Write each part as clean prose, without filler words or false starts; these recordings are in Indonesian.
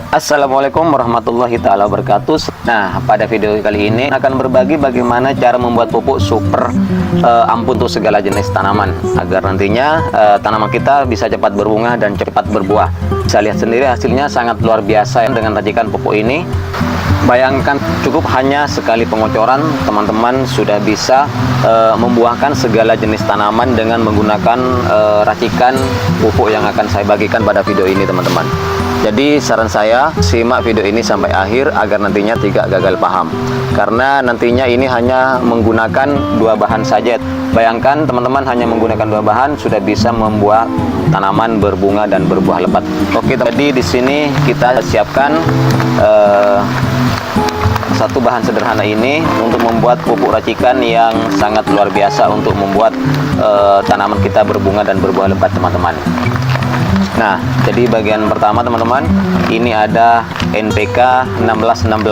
Assalamualaikum warahmatullahi taala wabarakatuh. Nah, pada video kali ini akan berbagi bagaimana cara membuat pupuk super ampuh untuk segala jenis tanaman agar nantinya tanaman kita bisa cepat berbunga dan cepat berbuah. Bisa lihat sendiri hasilnya sangat luar biasa dengan racikan pupuk ini. Bayangkan cukup hanya sekali pengocoran teman-teman sudah bisa membuahkan segala jenis tanaman dengan menggunakan racikan pupuk yang akan saya bagikan pada video ini teman-teman. Jadi saran saya simak video ini sampai akhir agar nantinya tidak gagal paham, karena nantinya ini hanya menggunakan dua bahan saja. Bayangkan teman-teman hanya menggunakan dua bahan sudah bisa membuat tanaman berbunga dan berbuah lebat. Oke, jadi di sini kita siapkan satu bahan sederhana ini untuk membuat pupuk racikan yang sangat luar biasa untuk membuat tanaman kita berbunga dan berbuah lebat teman-teman. Nah, jadi bagian pertama teman-teman, ini ada NPK 1616.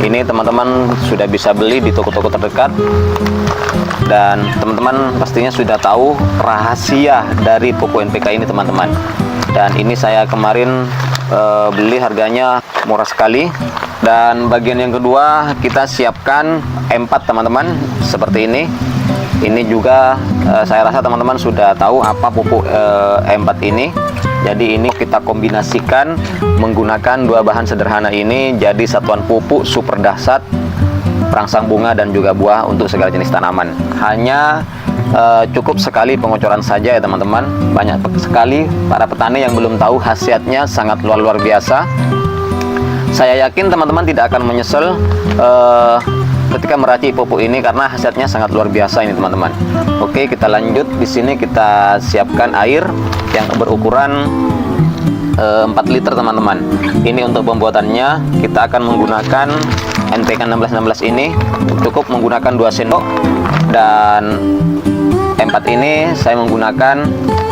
Ini teman-teman sudah bisa beli di toko-toko terdekat. Dan teman-teman pastinya sudah tahu rahasia dari pupuk NPK ini teman-teman. Dan ini saya kemarin beli, harganya murah sekali. Dan bagian yang kedua kita siapkan M4 teman-teman, seperti ini. Ini juga saya rasa teman-teman sudah tahu apa pupuk M4 ini. Jadi ini kita kombinasikan menggunakan dua bahan sederhana ini jadi satuan pupuk super dahsyat perangsang bunga dan juga buah untuk segala jenis tanaman. Hanya cukup sekali pengocoran saja ya teman-teman. Banyak sekali para petani yang belum tahu khasiatnya sangat luar biasa. Saya yakin teman-teman tidak akan menyesal ketika meracik pupuk ini karena hasilnya sangat luar biasa ini teman-teman. Oke, kita lanjut. Di sini kita siapkan air yang berukuran 4 liter teman-teman. Ini untuk pembuatannya kita akan menggunakan NPK 1616 ini. Cukup menggunakan 2 sendok, dan M4 ini saya menggunakan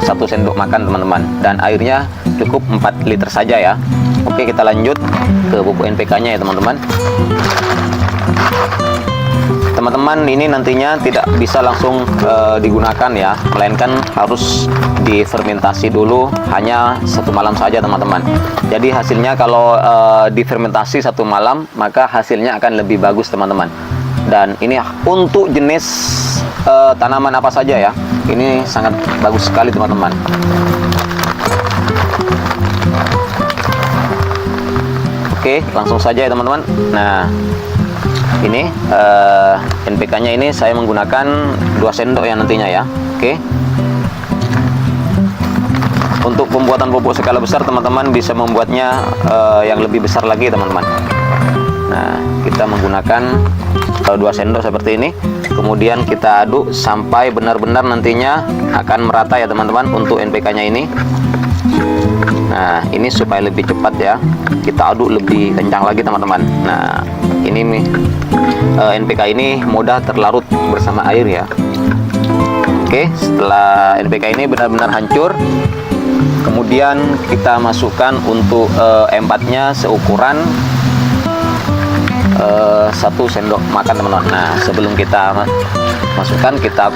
1 sendok makan teman-teman, dan airnya cukup 4 liter saja ya. Oke, kita lanjut ke pupuk NPK nya ya teman-teman. Teman-teman, ini nantinya tidak bisa langsung digunakan ya, melainkan harus difermentasi dulu, hanya 1 malam saja teman-teman. Jadi hasilnya kalau difermentasi 1 malam maka hasilnya akan lebih bagus teman-teman. Dan ini untuk jenis tanaman apa saja ya, ini sangat bagus sekali teman-teman. Oke, langsung saja ya teman-teman. Nah, ini NPK nya ini saya menggunakan 2 sendok ya nantinya ya. Oke. Untuk pembuatan pupuk skala besar teman-teman bisa membuatnya yang lebih besar lagi teman-teman. Nah, kita menggunakan 2 sendok seperti ini. Kemudian kita aduk sampai benar-benar nantinya akan merata ya teman-teman untuk NPK nya ini. Nah, ini supaya lebih cepat ya, kita aduk lebih kencang lagi teman-teman. Nah, ini NPK ini mudah terlarut bersama air ya. Oke, setelah NPK ini benar-benar hancur, kemudian kita masukkan untuk M4 nya seukuran 1 sendok makan teman-teman. Nah, sebelum kita masukkan, kita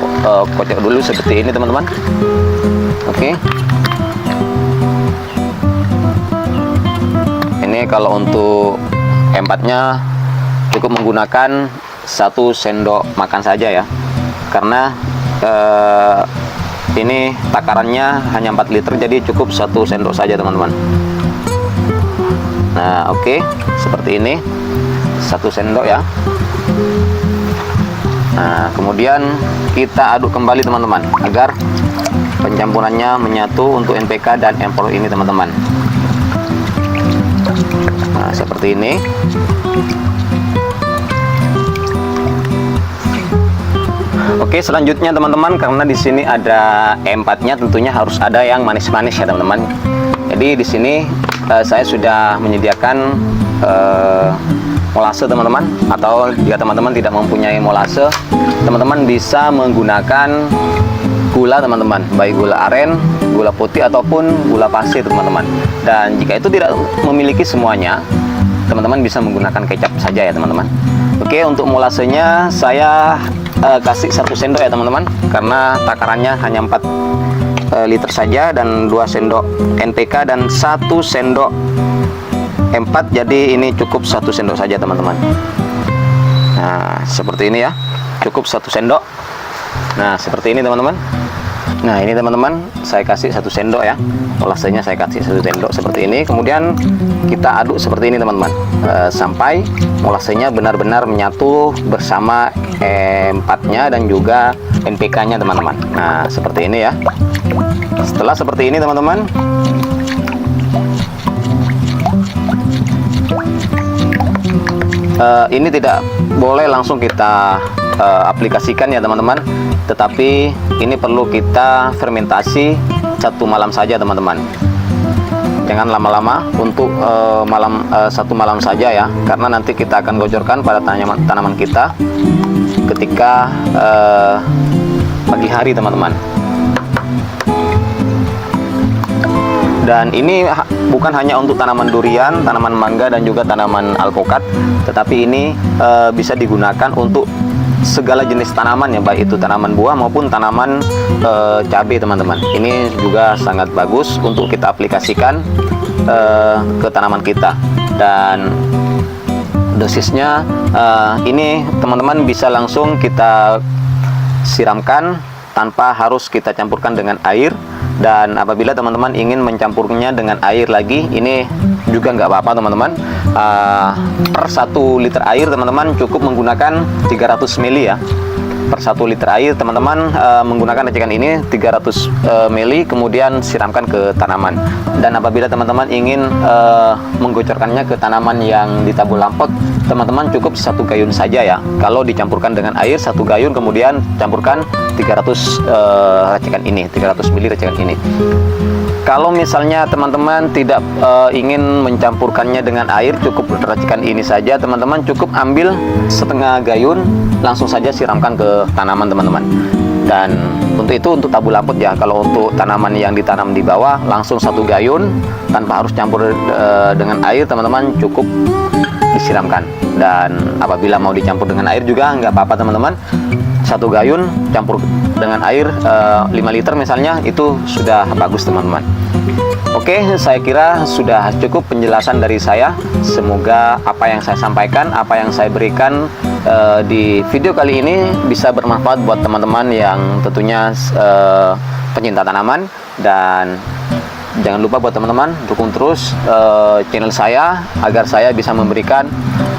kocok dulu seperti ini teman-teman. Oke. Ini kalau untuk M4 nya cukup menggunakan 1 sendok makan saja ya, karena ini takarannya hanya 4 liter, jadi cukup 1 sendok saja teman-teman. Nah, oke, seperti ini 1 sendok ya. Nah, kemudian kita aduk kembali teman-teman agar pencampurannya menyatu untuk NPK dan M4 ini teman-teman. Nah, seperti ini. Oke, selanjutnya teman-teman, karena di sini ada M4 nya tentunya harus ada yang manis-manis ya teman-teman. Jadi di sini saya sudah menyediakan molase teman-teman, atau jika teman-teman tidak mempunyai molase, teman-teman bisa menggunakan gula teman-teman, baik gula aren, gula putih ataupun gula pasir teman-teman. Dan jika itu tidak memiliki semuanya, teman-teman bisa menggunakan kecap saja ya teman-teman. Oke, untuk molasenya saya kasih 1 sendok ya teman-teman, karena takarannya hanya 4 liter saja, dan 2 sendok NPK dan 1 sendok 4, jadi ini cukup 1 sendok saja teman-teman. Nah seperti ini ya, cukup 1 sendok. Nah seperti ini teman-teman. Nah ini teman-teman, saya kasih 1 sendok ya, molasenya saya kasih 1 sendok seperti ini. Kemudian kita aduk seperti ini teman-teman, sampai molasenya benar-benar menyatu bersama empatnya dan juga NPK nya teman-teman. Nah seperti ini ya. Setelah seperti ini teman-teman, ini tidak boleh langsung kita aplikasikan ya teman-teman, tetapi ini perlu kita fermentasi 1 malam saja teman-teman. Jangan lama-lama, untuk 1 malam saja ya, karena nanti kita akan gocorkan pada tanaman kita ketika pagi hari teman-teman. Dan ini bukan hanya untuk tanaman durian, tanaman mangga dan juga tanaman alpukat, tetapi ini bisa digunakan untuk segala jenis tanaman ya, baik itu tanaman buah maupun tanaman cabai teman-teman. Ini juga sangat bagus untuk kita aplikasikan ke tanaman kita. Dan dosisnya ini teman-teman bisa langsung kita siramkan tanpa harus kita campurkan dengan air. Dan apabila teman-teman ingin mencampurnya dengan air lagi, ini juga nggak apa-apa teman-teman. Per 1 liter air teman-teman cukup menggunakan 300 ml ya. Per 1 liter air teman-teman menggunakan racikan ini 300 ml, kemudian siramkan ke tanaman. Dan apabila teman-teman ingin menggocorkannya ke tanaman yang di tabur lampot, teman-teman cukup 1 gayun saja ya. Kalau dicampurkan dengan air 1 gayun, kemudian campurkan 300 racikan ini, 300 ml racikan ini. Kalau misalnya teman-teman tidak ingin mencampurkannya dengan air, cukup racikan ini saja, teman-teman cukup ambil setengah gayun, langsung saja siramkan ke tanaman teman-teman. Dan untuk itu untuk tabur lampot ya. Kalau untuk tanaman yang ditanam di bawah, langsung 1 gayun tanpa harus campur dengan air, teman-teman cukup disiramkan. Dan apabila mau dicampur dengan air juga nggak apa-apa teman-teman. 1 gayun campur dengan air 5 liter misalnya, itu sudah bagus teman-teman. Oke, saya kira sudah cukup penjelasan dari saya. Semoga apa yang saya sampaikan, apa yang saya berikan di video kali ini bisa bermanfaat buat teman-teman yang tentunya pencinta tanaman. Dan jangan lupa buat teman-teman dukung terus channel saya agar saya bisa memberikan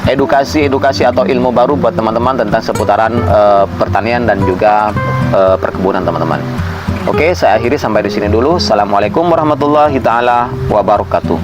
edukasi atau ilmu baru buat teman-teman tentang seputaran pertanian dan juga perkebunan teman-teman. Oke, saya akhiri sampai di sini dulu. Assalamualaikum warahmatullahi taala wabarakatuh.